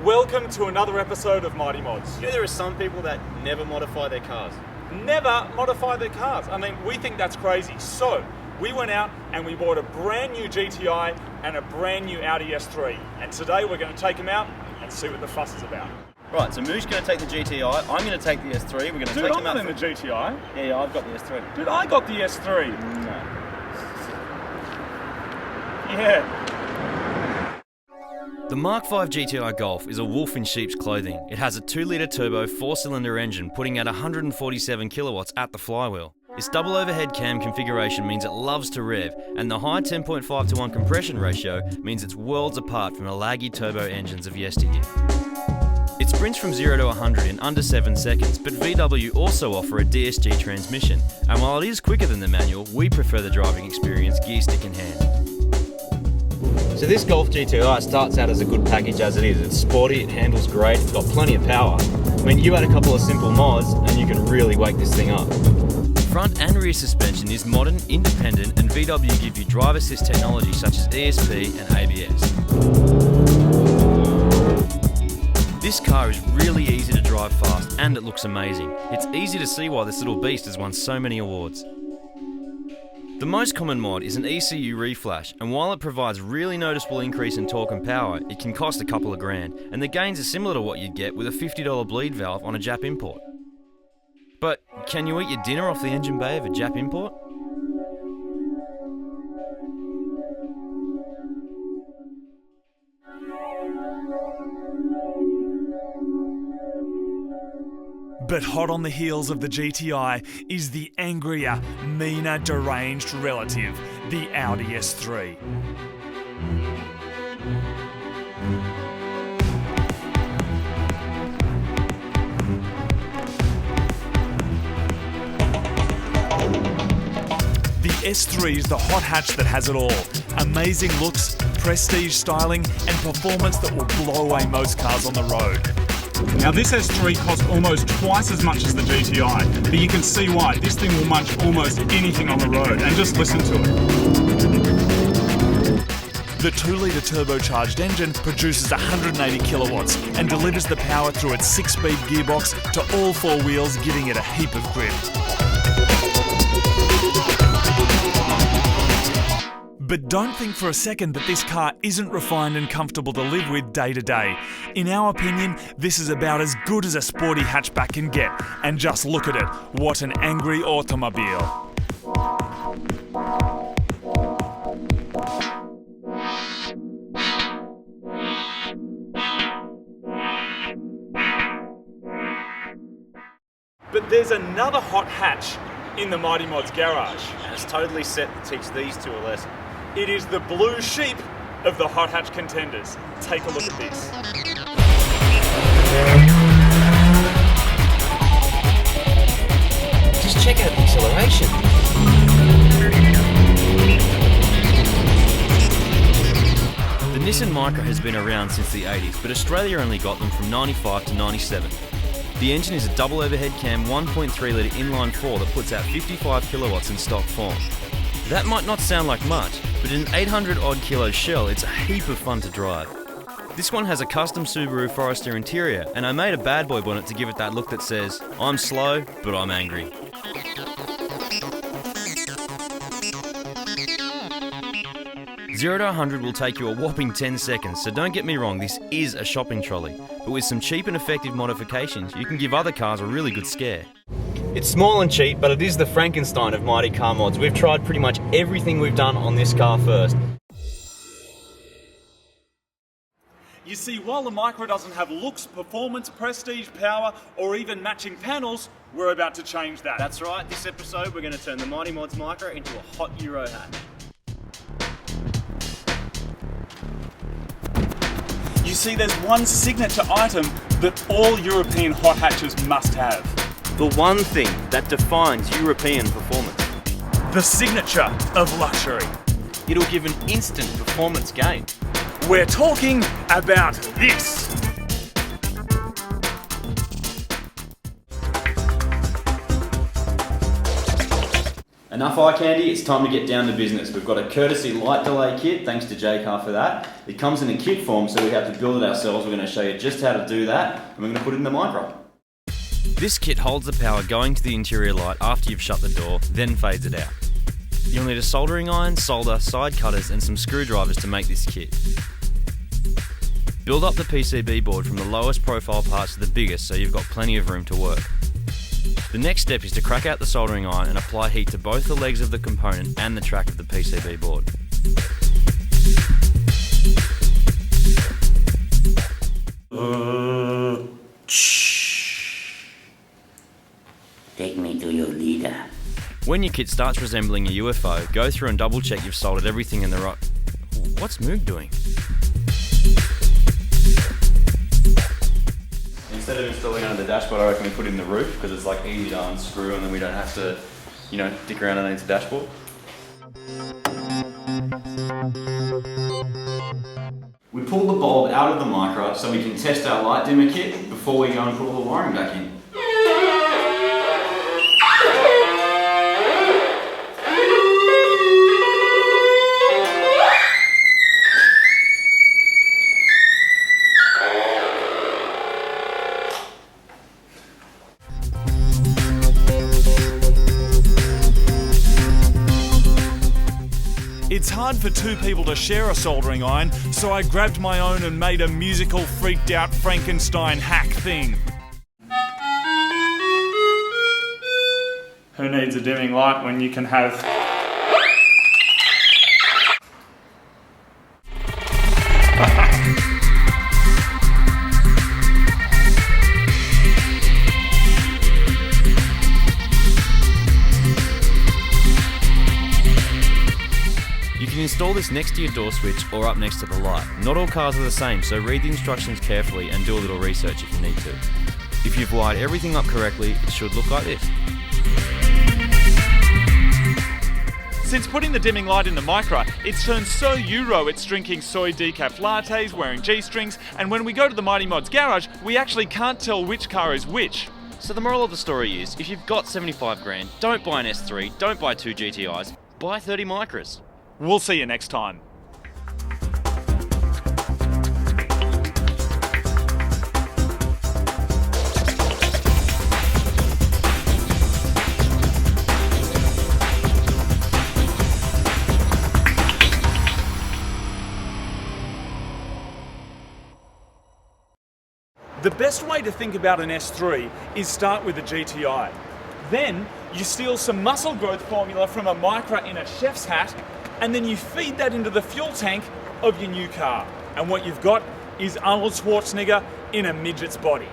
Welcome to another episode of Mighty Mods. You know, there are some people that never modify their cars. Never modify their cars. I mean, we think that's crazy. So, we went out and we bought a brand new GTI and a brand new Audi S3. And today we're going to take them out and see what the fuss is about. Right, so Moo's going to take the GTI, I'm going to take the S3, we're going to take I'm them out. not in the GTI. Yeah, I've got the S3. Dude, I got the S3. No. Yeah. The Mark V GTI Golf is a wolf in sheep's clothing. It has a 2-litre turbo 4-cylinder engine putting out 147 kilowatts at the flywheel. Its double overhead cam configuration means it loves to rev, and the high 10.5:1 compression ratio means it's worlds apart from the laggy turbo engines of yesteryear. It sprints from 0 to 100 in under 7 seconds, but VW also offer a DSG transmission, and while it is quicker than the manual, we prefer the driving experience gear stick in hand. So this Golf GTI starts out as a good package as it is. It's sporty, it handles great, it's got plenty of power. I mean, you add a couple of simple mods and you can really wake this thing up. Front and rear suspension is modern, independent, and VW give you drive assist technology such as ESP and ABS. This car is really easy to drive fast and it looks amazing. It's easy to see why this little beast has won so many awards. The most common mod is an ECU reflash, and while it provides really noticeable increase in torque and power, it can cost a couple of grand, and the gains are similar to what you'd get with a $50 bleed valve on a Jap import. But can you eat your dinner off the engine bay of a Jap import? But hot on the heels of the GTI is the angrier, meaner, deranged relative, the Audi S3. The S3 is the hot hatch that has it all. Amazing looks, prestige styling, and performance that will blow away most cars on the road. Now this S3 costs almost twice as much as the GTI, but you can see why. This thing will munch almost anything on the road, and just listen to it. The 2-litre turbocharged engine produces 180 kilowatts and delivers the power through its 6-speed gearbox to all 4 wheels, giving it a heap of grip. But don't think for a second that this car isn't refined and comfortable to live with day to day. In our opinion, this is about as good as a sporty hatchback can get. And just look at it, what an angry automobile. But there's another hot hatch in the Mighty Mods garage. And it's totally set to teach these two a lesson. It is the blue sheep of the hot hatch contenders. Take a look at this. Just check out the acceleration. The Nissan Micra has been around since the 80s, but Australia only got them from 95 to 97. The engine is a double overhead cam 1.3 litre inline 4 that puts out 55 kilowatts in stock form. That might not sound like much, but in an 800 odd kilo shell, it's a heap of fun to drive. This one has a custom Subaru Forester interior, and I made a bad boy bonnet to give it that look that says, I'm slow, but I'm angry. Zero to 100 will take you a whopping 10 seconds, so don't get me wrong, this is a shopping trolley. But with some cheap and effective modifications, you can give other cars a really good scare. It's small and cheap, but it is the Frankenstein of mighty car mods. We've tried pretty much everything we've done on this car first. You see, while the Micra doesn't have looks, performance, prestige, power, or even matching panels, we're about to change that. That's right, this episode we're going to turn the Mighty Mods Micra into a hot Euro hatch. You see, there's one signature item that all European hot hatches must have. The one thing that defines European performance. The signature of luxury. It'll give an instant performance gain. We're talking about this. Enough eye candy, it's time to get down to business. We've got a courtesy light delay kit, thanks to J-Car for that. It comes in a kit form, so we have to build it ourselves. We're going to show you just how to do that, and we're going to put it in the Micra. This kit holds the power going to the interior light after you've shut the door, then fades it out. You'll need a soldering iron, solder, side cutters and some screwdrivers to make this kit. Build up the PCB board from the lowest profile parts to the biggest so you've got plenty of room to work. The next step is to crack out the soldering iron and apply heat to both the legs of the component and the track of the PCB board. Take me to your leader. When your kit starts resembling a UFO, go through and double check you've soldered everything in the right... What's Moog doing? Instead of installing under the dashboard, I reckon we put it in the roof because it's like easy to unscrew and then we don't have to, dick around underneath the dashboard. We pulled the bulb out of the Micra so we can test our light dimmer kit before we go and put all the wiring back in. It's hard for two people to share a soldering iron, so I grabbed my own and made a musical, freaked out Frankenstein hack thing. Who needs a dimming light when you can have... You can install this next to your door switch or up next to the light. Not all cars are the same, so read the instructions carefully and do a little research if you need to. If you've wired everything up correctly, it should look like this. Since putting the dimming light in the Micra, it's turned so Euro it's drinking soy decaf lattes, wearing G-strings, and when we go to the Mighty Mods garage, we actually can't tell which car is which. So the moral of the story is, if you've got 75 grand, don't buy an S3, don't buy 2 GTIs, buy 30 Micras. We'll see you next time. The best way to think about an S3 is start with a GTI. Then you steal some muscle growth formula from a Micra in a chef's hat, and then you feed that into the fuel tank of your new car. And what you've got is Arnold Schwarzenegger in a midget's body.